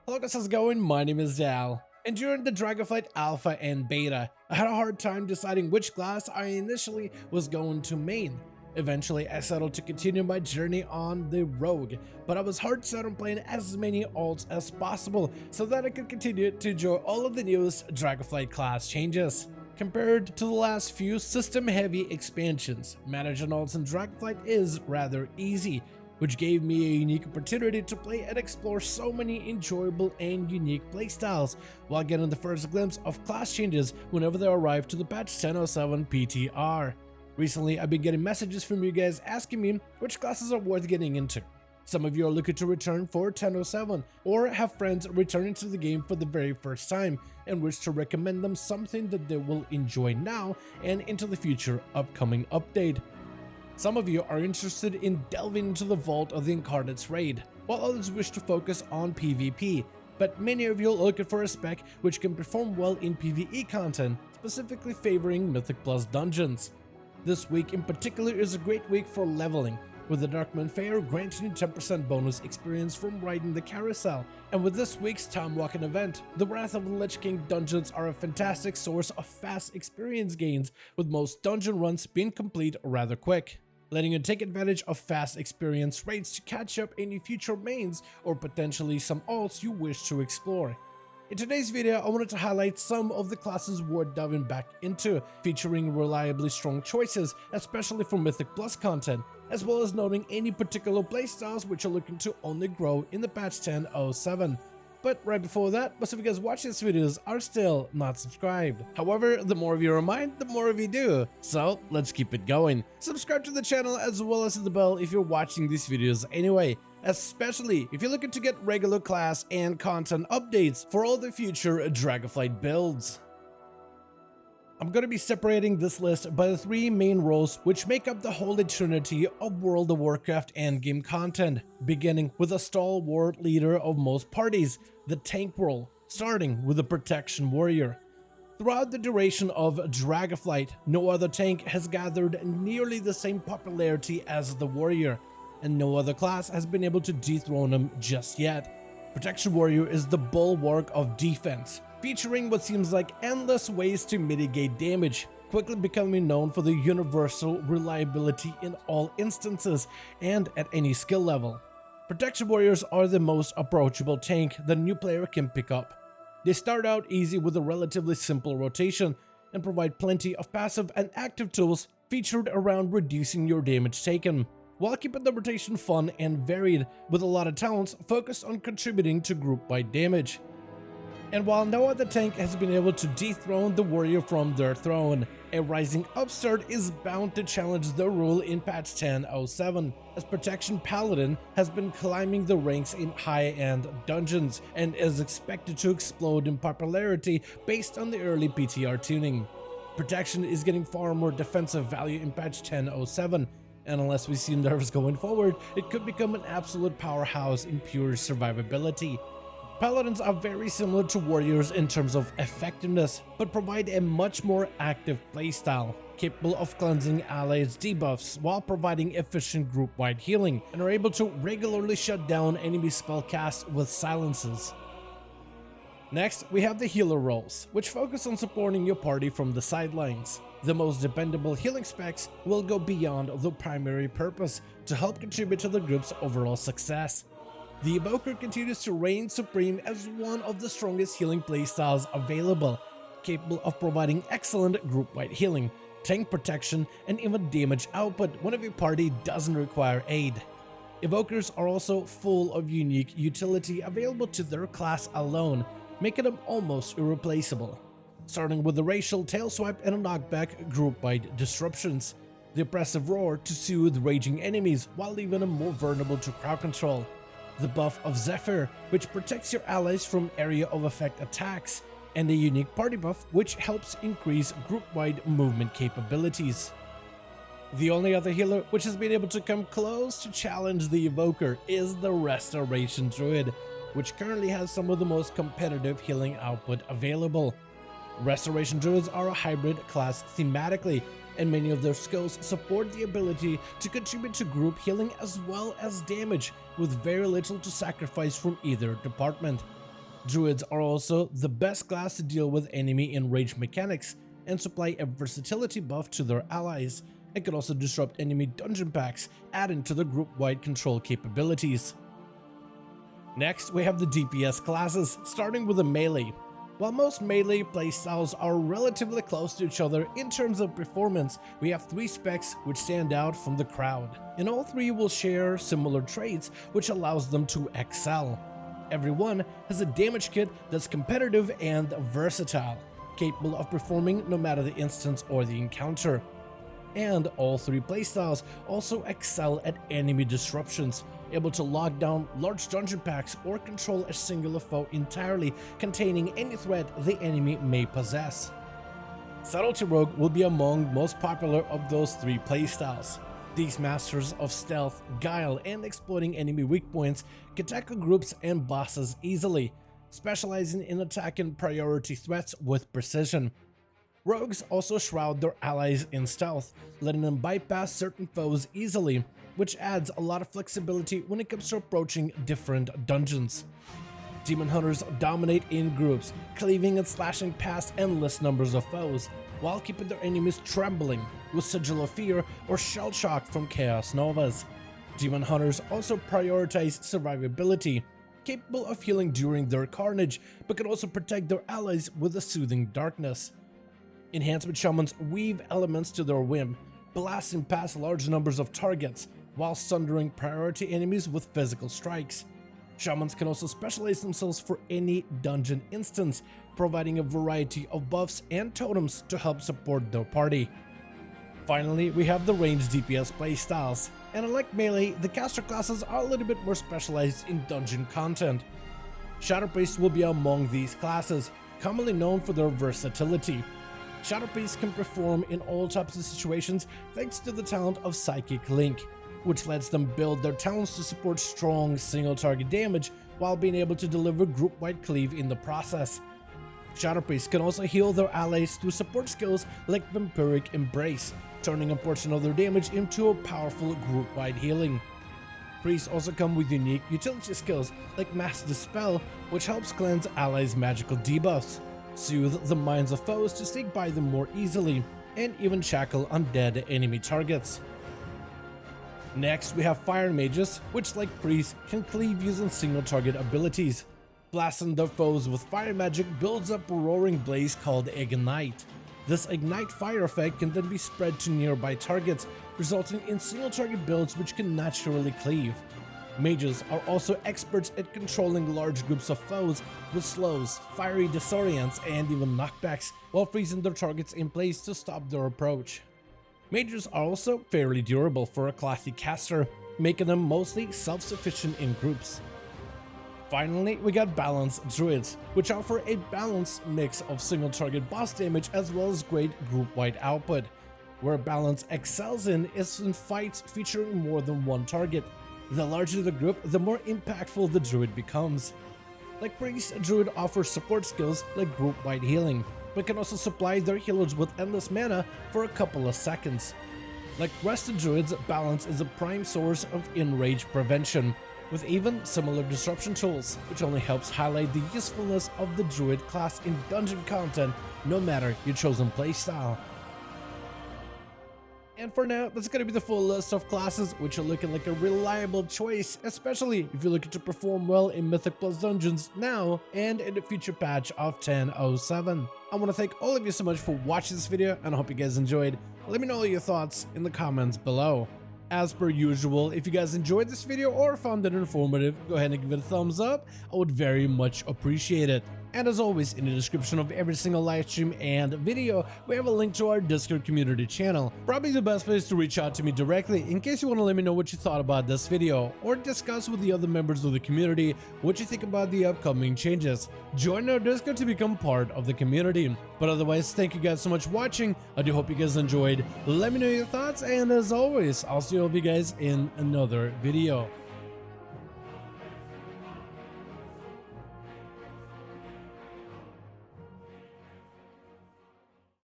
Hello guys, how's it going? My name is Dal, and during the Dragonflight Alpha and Beta, I had a hard time deciding which class I initially was going to main. Eventually, I settled to continue my journey on the Rogue, but I was hard set on playing as many alts as possible so that I could continue to enjoy all of the newest Dragonflight class changes. Compared to the last few system-heavy expansions, managing alts in Dragonflight is rather easy, which gave me a unique opportunity to play and explore so many enjoyable and unique playstyles, while getting the first glimpse of class changes whenever they arrive to the patch 10.07 PTR. Recently, I've been getting messages from you guys asking me which classes are worth getting into. Some of you are looking to return for 10.07, or have friends returning to the game for the very first time and wish to recommend them something that they will enjoy now and into the future upcoming update. Some of you are interested in delving into the vault of the Incarnate's raid, while others wish to focus on PvP, but many of you are looking for a spec which can perform well in PvE content, specifically favoring Mythic Plus dungeons. This week in particular is a great week for leveling, with the Darkman Fair granting you 10% bonus experience from riding the carousel, and with this week's Time Walking event, the Wrath of the Lich King dungeons are a fantastic source of fast experience gains, with most dungeon runs being complete rather quick, letting you take advantage of fast experience rates to catch up any future mains or potentially some alts you wish to explore. In today's video, I wanted to highlight some of the classes worth diving back into, featuring reliably strong choices, especially for Mythic Plus content, as well as noting any particular playstyles which are looking to only grow in the patch 10.07. But right before that, most of you guys watching these videos are still not subscribed. However, the more of you remind, the more of you do. So let's keep it going. Subscribe to the channel as well as hit the bell if you're watching these videos anyway, especially if you're looking to get regular class and content updates for all the future Dragonflight builds. I'm going to be separating this list by the three main roles which make up the holy trinity of World of Warcraft endgame content, beginning with a stalwart leader of most parties, the tank role, starting with the protection warrior. Throughout the duration of Dragonflight, no other tank has gathered nearly the same popularity as the warrior, and no other class has been able to dethrone him just yet. Protection warrior is the bulwark of defense, featuring what seems like endless ways to mitigate damage, quickly becoming known for the universal reliability in all instances and at any skill level. Protection warriors are the most approachable tank that a new player can pick up. They start out easy with a relatively simple rotation and provide plenty of passive and active tools featured around reducing your damage taken, while keeping the rotation fun and varied, with a lot of talents focused on contributing to group-wide damage. And while no other tank has been able to dethrone the warrior from their throne, a rising upstart is bound to challenge the rule in patch 10.07, as Protection Paladin has been climbing the ranks in high-end dungeons and is expected to explode in popularity based on the early PTR tuning. Protection is getting far more defensive value in patch 10.07, and unless we see nerfs going forward, it could become an absolute powerhouse in pure survivability. Paladins are very similar to warriors in terms of effectiveness, but provide a much more active playstyle, capable of cleansing allies' debuffs while providing efficient group-wide healing, and are able to regularly shut down enemy spellcasts with silences. Next, we have the healer roles, which focus on supporting your party from the sidelines. The most dependable healing specs will go beyond the primary purpose to help contribute to the group's overall success. The Evoker continues to reign supreme as one of the strongest healing playstyles available, capable of providing excellent group-wide healing, tank protection, and even damage output when your party doesn't require aid. Evokers are also full of unique utility available to their class alone, making them almost irreplaceable. Starting with the racial tail swipe and a knockback group-wide disruptions, the oppressive roar to soothe raging enemies while leaving them more vulnerable to crowd control, the buff of Zephyr, which protects your allies from area of effect attacks, and a unique party buff which helps increase group-wide movement capabilities. The only other healer which has been able to come close to challenge the Evoker is the Restoration Druid, which currently has some of the most competitive healing output available. Restoration Druids are a hybrid class thematically, and many of their skills support the ability to contribute to group healing as well as damage, with very little to sacrifice from either department. Druids are also the best class to deal with enemy and rage mechanics and supply a versatility buff to their allies, and can also disrupt enemy dungeon packs, adding to the group-wide control capabilities. Next, we have the DPS classes, starting with the melee. While most melee playstyles are relatively close to each other in terms of performance, we have 3 specs which stand out from the crowd, and all 3 will share similar traits which allows them to excel. Everyone has a damage kit that's competitive and versatile, capable of performing no matter the instance or the encounter. And all 3 playstyles also excel at enemy disruptions, able to lock down large dungeon packs or control a singular foe entirely containing any threat the enemy may possess. Subtlety Rogue will be among most popular of those 3 playstyles. These masters of stealth, guile, and exploiting enemy weak points can tackle groups and bosses easily, specializing in attacking priority threats with precision. Rogues also shroud their allies in stealth, letting them bypass certain foes easily, which adds a lot of flexibility when it comes to approaching different dungeons. Demon Hunters dominate in groups, cleaving and slashing past endless numbers of foes, while keeping their enemies trembling with Sigil of Fear or Shell Shock from Chaos Novas. Demon Hunters also prioritize survivability, capable of healing during their carnage, but can also protect their allies with a soothing darkness. Enhancement Shamans weave elements to their whim, blasting past large numbers of targets, while sundering priority enemies with physical strikes. Shamans can also specialize themselves for any dungeon instance, providing a variety of buffs and totems to help support their party. Finally, we have the ranged DPS playstyles, and unlike melee, the caster classes are a little bit more specialized in dungeon content. Shadow Priest will be among these classes, commonly known for their versatility. Shadow Priest can perform in all types of situations thanks to the talent of Psychic Link, which lets them build their talents to support strong single target damage while being able to deliver group-wide cleave in the process. Shadow Priests can also heal their allies through support skills like Vampiric Embrace, turning a portion of their damage into a powerful group-wide healing. Priests also come with unique utility skills like Mass Dispel, which helps cleanse allies' magical debuffs, soothe the minds of foes to sneak by them more easily, and even shackle undead enemy targets. Next, we have Fire Mages, which like priests can cleave using single target abilities. Blasting their foes with fire magic builds up a roaring blaze called Ignite. This Ignite fire effect can then be spread to nearby targets, resulting in single target builds which can naturally cleave. Mages are also experts at controlling large groups of foes with slows, fiery disorients, and even knockbacks, while freezing their targets in place to stop their approach. Mages are also fairly durable for a classy caster, making them mostly self-sufficient in groups. Finally, we got Balanced Druids, which offer a balanced mix of single target boss damage as well as great group-wide output. Where Balance excels in is in fights featuring more than one target. The larger the group, the more impactful the Druid becomes. Like Priest, a Druid offers support skills like group-wide healing, but can also supply their healers with endless mana for a couple of seconds. Like rested Druids, Balance is a prime source of in-rage prevention, with even similar disruption tools, which only helps highlight the usefulness of the Druid class in dungeon content, no matter your chosen playstyle. And for now, that's going to be the full list of classes, which are looking like a reliable choice, especially if you're looking to perform well in Mythic Plus dungeons now and in the future patch of 10.07. I want to thank all of you so much for watching this video, and I hope you guys enjoyed. Let me know all your thoughts in the comments below. As per usual, if you guys enjoyed this video or found it informative, go ahead and give it a thumbs up. I would very much appreciate it. And as always, in the description of every single live stream and video, we have a link to our Discord community channel. Probably the best place to reach out to me directly in case you want to let me know what you thought about this video, or discuss with the other members of the community what you think about the upcoming changes. Join our Discord to become part of the community. But otherwise, thank you guys so much for watching. I do hope you guys enjoyed. Let me know your thoughts, and as always, I'll see all of you guys in another video.